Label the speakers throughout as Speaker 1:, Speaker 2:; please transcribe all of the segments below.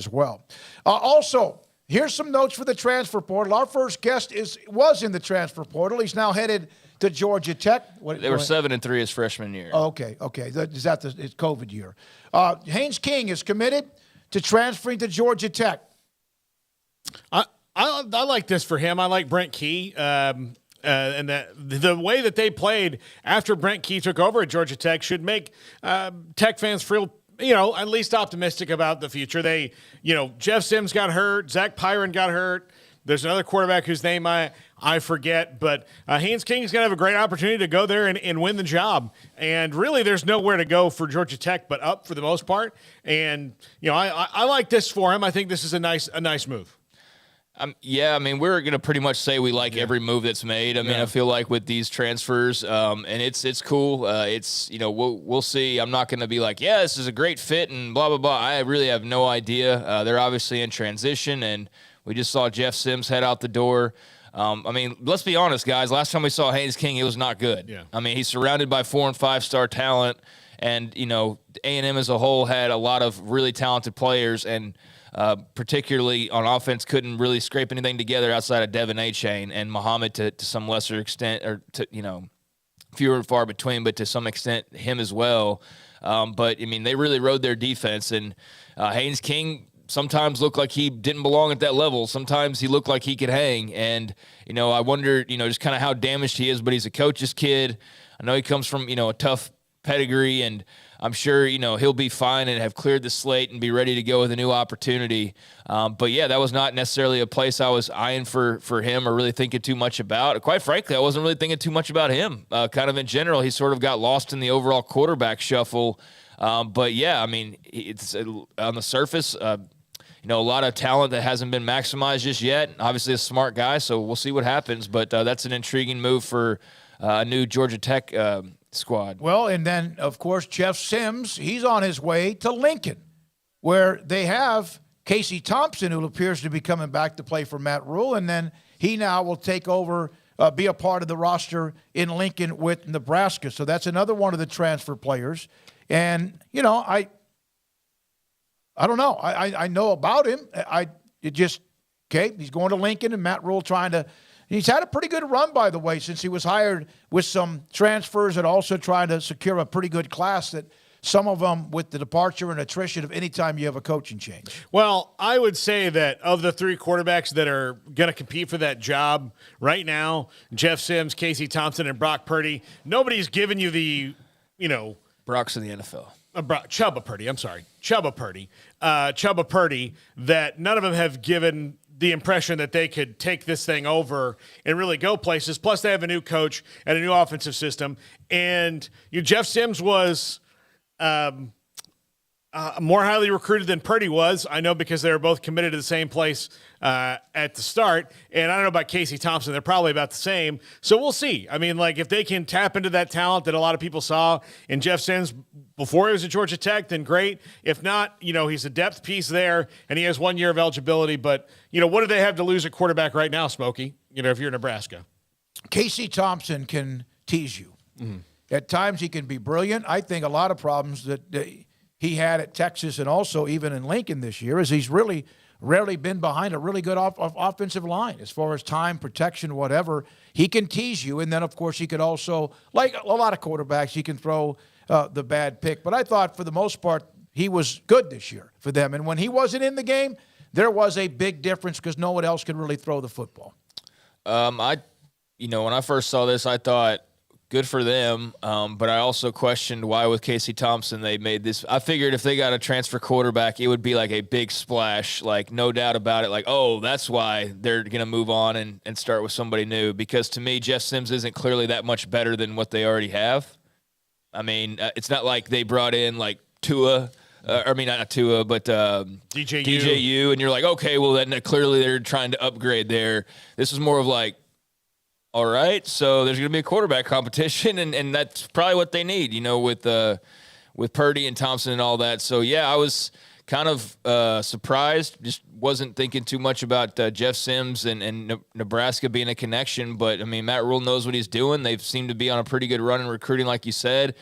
Speaker 1: as well. Also, here's some notes for the transfer portal. Our first guest was in the transfer portal. He's now headed to Georgia Tech.
Speaker 2: They were 7-3 his freshman year.
Speaker 1: Oh, okay. Is that his COVID year? Haynes King is committed to transferring to Georgia Tech.
Speaker 3: I like this for him. I like Brent Key. And that the way that they played after Brent Key took over at Georgia Tech should make Tech fans feel, at least optimistic about the future. They, Jeff Sims got hurt. Zach Pyron got hurt. There's another quarterback whose name I forget, but Haynes King is going to have a great opportunity to go there and win the job. And really, there's nowhere to go for Georgia Tech but up for the most part. And I like this for him. I think this is a nice move.
Speaker 2: We're going to pretty much say we like every move that's made. I feel like with these transfers, and it's cool. We'll see. I'm not going to be like, this is a great fit and blah, blah, blah. I really have no idea. They're obviously in transition, and we just saw Jeff Sims head out the door. Let's be honest, guys. Last time we saw Haynes King, it was not good. Yeah. He's surrounded by 4- and 5-star talent, and, A&M as a whole had a lot of really talented players, and particularly on offense, couldn't really scrape anything together outside of Devin Achane and Muhammad to some lesser extent, or to, fewer and far between, but to some extent him as well. But they really rode their defense, and Haynes King sometimes looked like he didn't belong at that level. Sometimes he looked like he could hang, and I wonder, just kind of how damaged he is. But he's a coach's kid. I know he comes from a tough pedigree, and I'm sure, he'll be fine and have cleared the slate and be ready to go with a new opportunity. But that was not necessarily a place I was eyeing for him or really thinking too much about. Quite frankly, I wasn't really thinking too much about him. Kind of in general, he sort of got lost in the overall quarterback shuffle. It's on the surface, a lot of talent that hasn't been maximized just yet. Obviously a smart guy, so we'll see what happens. But that's an intriguing move for a new Georgia Tech squad.
Speaker 1: Well, and then, of course, Jeff Sims, he's on his way to Lincoln, where they have Casey Thompson, who appears to be coming back to play for Matt Rule, and then he now will take over, be a part of the roster in Lincoln with Nebraska. So that's another one of the transfer players. And, I don't know. I know about him. He's going to Lincoln, and Matt Rule he's had a pretty good run, by the way, since he was hired with some transfers and also trying to secure a pretty good class, that some of them with the departure and attrition of any time you have a coaching change.
Speaker 3: Well, I would say that of the 3 quarterbacks that are going to compete for that job right now, Jeff Sims, Casey Thompson, and Brock Purdy, nobody's given you the,
Speaker 2: Brock's in the NFL.
Speaker 3: Chubba Purdy, that none of them have given the impression that they could take this thing over and really go places. Plus, they have a new coach and a new offensive system. And Jeff Sims was more highly recruited than Purdy was. I know, because they were both committed to the same place at the start. And I don't know about Casey Thompson. They're probably about the same. So we'll see. If they can tap into that talent that a lot of people saw in Jeff Sims before he was at Georgia Tech, then great. If not, he's a depth piece there, and he has 1 year of eligibility. But, what do they have to lose at quarterback right now, Smokey, if you're Nebraska?
Speaker 1: Casey Thompson can tease you. Mm-hmm. At times he can be brilliant. I think a lot of problems that he had at Texas and also even in Lincoln this year is he's really rarely been behind a really good offensive line as far as time, protection, whatever. He can tease you. And then, of course, he could also, like a lot of quarterbacks, he can throw the bad pick. But I thought for the most part he was good this year for them. And when he wasn't in the game, there was a big difference because no one else could really throw the football.
Speaker 2: When I first saw this, I thought, good for them, but I also questioned why with Casey Thompson they made this. I figured if they got a transfer quarterback, it would be like a big splash, like no doubt about it, like, oh, that's why they're going to move on and start with somebody new. Because to me, Jeff Sims isn't clearly that much better than what they already have. It's not like they brought in like Tua. Not Tua, but DJU, and you're like, okay, well, then clearly they're trying to upgrade there. This is more of like, all right, so there's going to be a quarterback competition, and that's probably what they need, with Purdy and Thompson and all that. So, I was kind of surprised. Just wasn't thinking too much about Jeff Sims and Nebraska being a connection. But, I mean, Matt Rule knows what he's doing. They seem to be on a pretty good run in recruiting, like you said.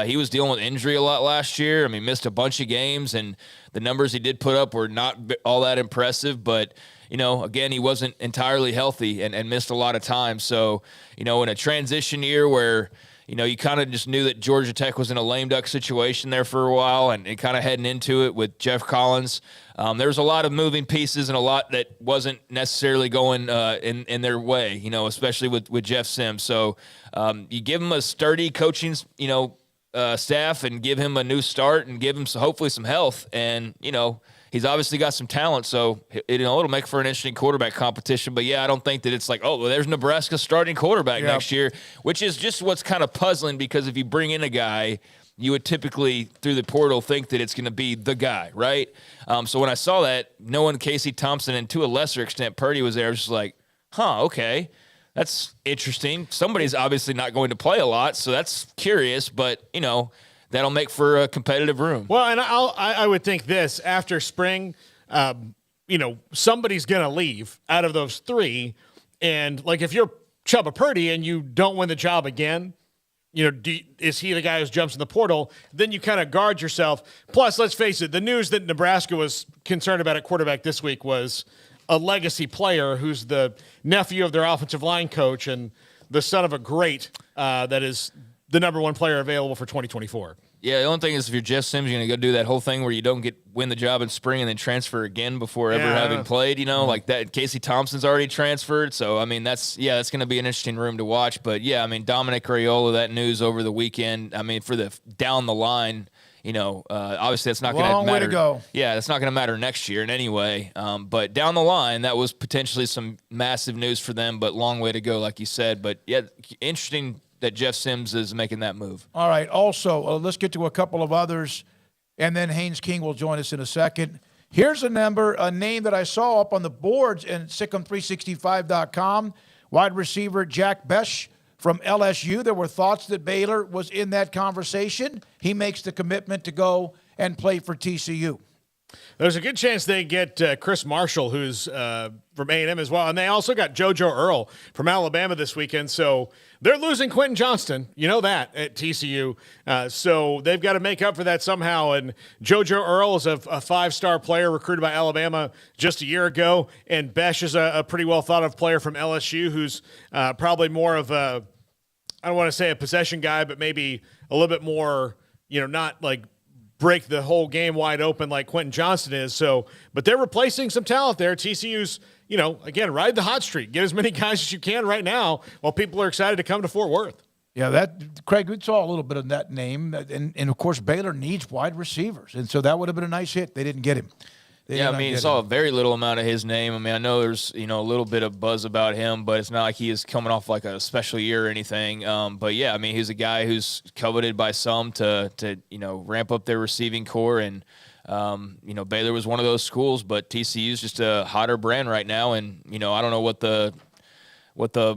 Speaker 2: He was dealing with injury a lot last year. I mean, missed a bunch of games, and the numbers he did put up were not all that impressive. But, you know, again, he wasn't entirely healthy and missed a lot of time. So, you know, in a transition year where, you know, you kind of just knew that Georgia Tech was in a lame duck situation there for a while and kind of heading into it with Jeff Collins. There was a lot of moving pieces and a lot that wasn't necessarily going in their way, you know, especially with Jeff Sims. So you give him a sturdy coaching, you know, staff and give him a new start and give him hopefully some health. And, you know, he's obviously got some talent, so it'll make for an interesting quarterback competition. But, yeah, I don't think that it's like, oh, well, there's Nebraska's starting quarterback next year, which is just what's kind of puzzling because if you bring in a guy, you would typically, through the portal, think that it's going to be the guy, right? So when I saw that, knowing Casey Thompson and to a lesser extent Purdy was there, I was just like, okay, that's interesting. Somebody's obviously not going to play a lot, so that's curious, but, you know, that'll make for a competitive room.
Speaker 3: Well, and I would think this after spring, you know, somebody's going to leave out of those three. And like, if you're Chubba Purdy and you don't win the job again, you know, is he the guy who jumps in the portal? Then you kind of guard yourself. Plus, let's face it, the news that Nebraska was concerned about at quarterback this week was a legacy player who's the nephew of their offensive line coach and the son of a great that is the number one player available for 2024.
Speaker 2: Yeah, the only thing is if you're Jeff Sims, you're going to go do that whole thing where you don't win the job in spring and then transfer again before ever having played, you know, like that. Casey Thompson's already transferred. So, I mean, that's going to be an interesting room to watch. But, yeah, I mean, Dominic Raiola, that news over the weekend, I mean, for the down the line, you know, obviously that's not going to matter.
Speaker 1: Long way to go.
Speaker 2: Yeah, that's not going to matter next year in any way. But down the line, that was potentially some massive news for them, but long way to go, like you said. But, yeah, interesting that Jeff Sims is making that move.
Speaker 1: All right. Also, let's get to a couple of others, and then Haynes King will join us in a second. Here's a name that I saw up on the boards in Sikkim365.com. Wide receiver Jack Besh from LSU. There were thoughts that Baylor was in that conversation. He makes the commitment to go and play for TCU.
Speaker 3: There's a good chance they get Chris Marshall, who's from A&M as well. And they also got JoJo Earl from Alabama this weekend. So they're losing Quentin Johnston. You know that at TCU. So they've got to make up for that somehow. And JoJo Earl is a five-star player recruited by Alabama just a year ago. And Besh is a pretty well thought-of player from LSU who's probably more of a, I don't want to say a possession guy, but maybe a little bit more, you know, not like break the whole game wide open like Quentin Johnston is. So, but they're replacing some talent there. TCU's, you know, again, ride the hot streak. Get as many guys as you can right now while people are excited to come to Fort Worth.
Speaker 1: Yeah, that Craig, we saw a little bit of that name. And of course, Baylor needs wide receivers. And so that would have been a nice hit. They didn't get him.
Speaker 2: Yeah, I mean, saw a very little amount of his name. I mean, I know there's, you know, a little bit of buzz about him, but it's not like he is coming off like a special year or anything. But, yeah, I mean, he's a guy who's coveted by some to you know, ramp up their receiving core. And, you know, Baylor was one of those schools, but TCU is just a hotter brand right now. And, you know, I don't know what the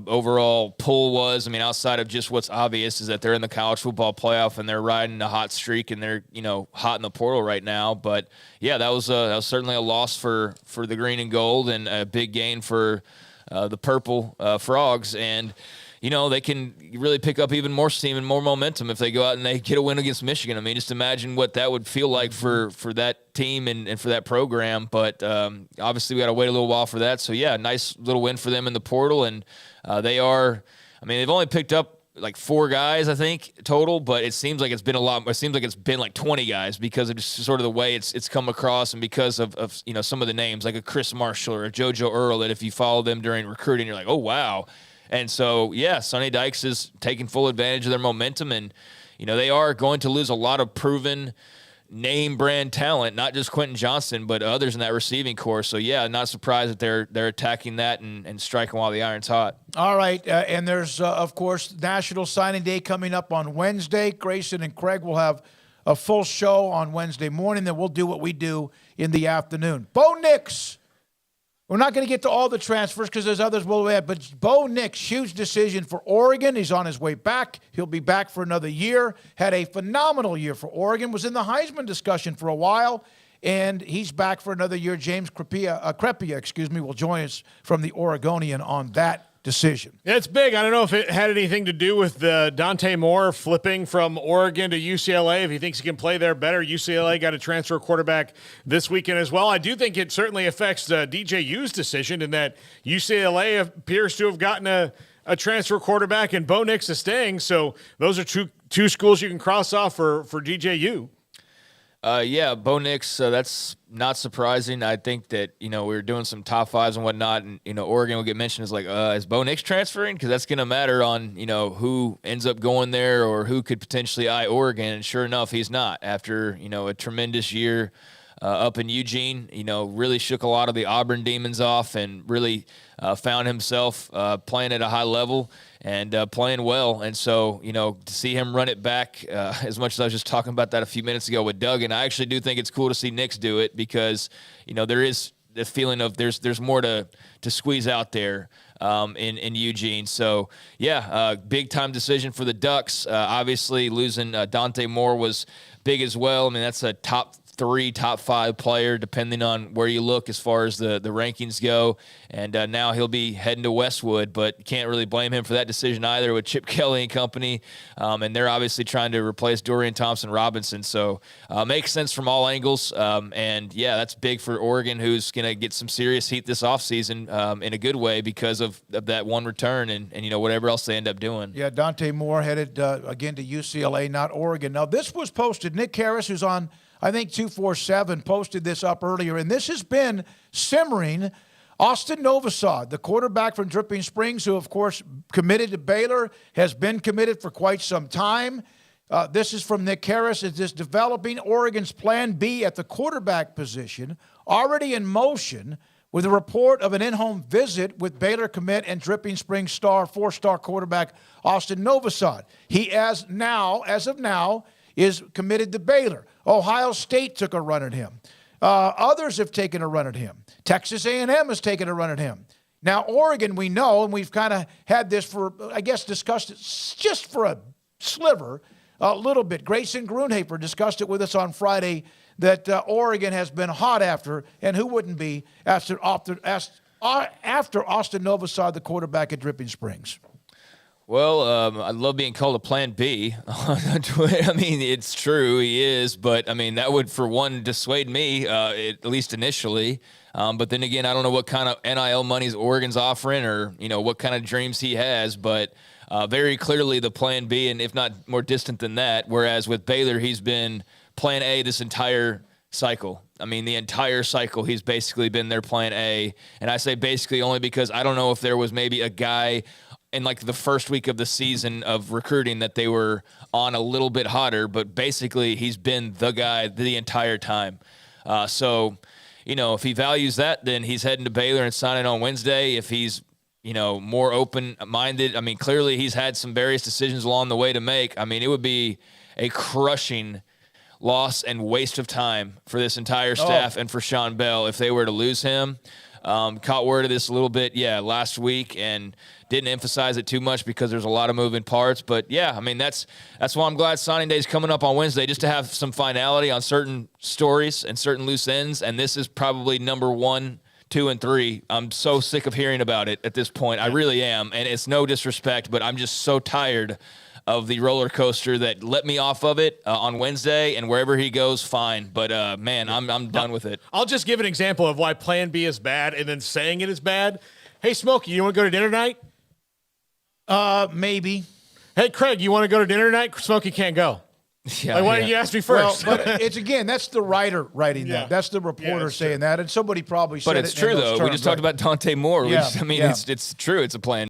Speaker 2: overall pull was. I mean, outside of just what's obvious is that they're in the college football playoff and they're riding a hot streak and they're, you know, hot in the portal right now. But yeah, that was certainly a loss for the green and gold and a big gain for the purple Frogs. And, you know, they can really pick up even more steam and more momentum if they go out and they get a win against Michigan. I mean, just imagine what that would feel like for that team and for that program. But obviously we got to wait a little while for that. So, yeah, nice little win for them in the portal. And they've only picked up like 4 guys, I think, total, but it seems like it's been a lot. It seems like it's been like 20 guys because of just sort of the way it's come across and because of you know, some of the names like a Chris Marshall or a JoJo Earl that if you follow them during recruiting, you're like, oh, wow. And so, yeah, Sonny Dykes is taking full advantage of their momentum. And, you know, they are going to lose a lot of proven name brand talent, not just Quentin Johnston, but others in that receiving corps. So, yeah, not surprised that they're attacking that and striking while the iron's hot.
Speaker 1: All right. And there's, of course, National Signing Day coming up on Wednesday. Grayson and Craig will have a full show on Wednesday morning. Then we'll do what we do in the afternoon. Bo Nix. We're not going to get to all the transfers because there's others we'll add, but Bo Nix, huge decision for Oregon. He's on his way back. He'll be back for another year. Had a phenomenal year for Oregon. Was in the Heisman discussion for a while. and he's back for another year. James Crepia, will join us from the Oregonian on that decision.
Speaker 3: Yeah, it's big. I don't know if it had anything to do with Dante Moore flipping from Oregon to UCLA, if he thinks he can play there better. UCLA got a transfer quarterback this weekend as well. I do think it certainly affects DJU's decision in that UCLA appears to have gotten a transfer quarterback, and Bo Nix is staying. So those are two schools you can cross off for DJU.
Speaker 2: Yeah, Bo Nix, that's not surprising. I think that, we were doing some top fives and whatnot, and, Oregon will get mentioned as like, is Bo Nix transferring? Because that's going to matter on, who ends up going there or who could potentially eye Oregon. And sure enough, he's not. After, a tremendous year up in Eugene, really shook a lot of the Auburn demons off and really found himself playing at a high level and playing well. And so, to see him run it back, as much as I was just talking about that a few minutes ago with Doug, and I actually do think it's cool to see Nix do it because, there is the feeling of there's more to squeeze out there in Eugene. So, yeah, big time decision for the Ducks. Obviously, losing Dante Moore was big as well. I mean, that's a top 3, top 5 player, depending on where you look as far as the rankings go. And now he'll be heading to Westwood, but can't really blame him for that decision either with Chip Kelly and company. And they're obviously trying to replace Dorian Thompson-Robinson. So makes sense from all angles. And, yeah, that's big for Oregon, who's going to get some serious heat this offseason in a good way because of that one return and whatever else they end up doing.
Speaker 1: Yeah, Dante Moore headed again to UCLA, not Oregon. Now, this was posted. Nick Harris, who's on I think 247 posted this up earlier, and this has been simmering. Austin Novosad, the quarterback from Dripping Springs, who, of course, committed to Baylor, has been committed for quite some time. This is from Nick Harris. Is this developing Oregon's plan B at the quarterback position already in motion with a report of an in-home visit with Baylor commit and Dripping Springs star, 4-star quarterback Austin Novosad. He, as of now, is committed to Baylor. Ohio State took a run at him. Others have taken a run at him. Texas A&M has taken a run at him. Now, Oregon, we know, and we've kind of had this discussed it just for a sliver, a little bit. Grayson Grunhafer discussed it with us on Friday that Oregon has been hot after, and who wouldn't be, after Austin Novosad, the quarterback at Dripping Springs.
Speaker 2: Well, I love being called a plan B. I mean, it's true, he is, but I mean, that would, for one, dissuade me, at least initially. But then again, I don't know what kind of NIL monies Oregon's offering or, what kind of dreams he has, but very clearly the plan B, and if not more distant than that, whereas with Baylor, he's been plan A this entire cycle. I mean, the entire cycle, he's basically been their plan A. And I say basically only because I don't know if there was maybe a guy in like the first week of the season of recruiting that they were on a little bit hotter, but basically he's been the guy the entire time. So, if he values that, then he's heading to Baylor and signing on Wednesday. If he's, more open-minded, I mean, clearly he's had some various decisions along the way to make. I mean, it would be a crushing loss and waste of time for this entire staff and for Sean Bell if they were to lose him. Caught word of this a little bit, last week, and didn't emphasize it too much because there's a lot of moving parts. But, yeah, I mean, that's why I'm glad signing day is coming up on Wednesday, just to have some finality on certain stories and certain loose ends. And this is probably number 1, 2, and 3. I'm so sick of hearing about it at this point. I really am. And it's no disrespect, but I'm just so tired of the roller coaster that let me off of it on Wednesday, and wherever he goes, fine. But, man, I'm done with it.
Speaker 3: I'll just give an example of why plan B is bad and then saying it is bad. Hey, Smokey, you want to go to dinner tonight?
Speaker 1: Maybe.
Speaker 3: Hey, Craig, you want to go to dinner tonight? Smokey can't go.
Speaker 2: Yeah,
Speaker 3: why didn't you ask me first?
Speaker 1: Well, but it's that's the writer writing that. That's the reporter saying that, and somebody probably said it.
Speaker 2: But it's true, though. We just talked about Dante Moore.
Speaker 1: Yeah,
Speaker 2: It's true. It's a plan.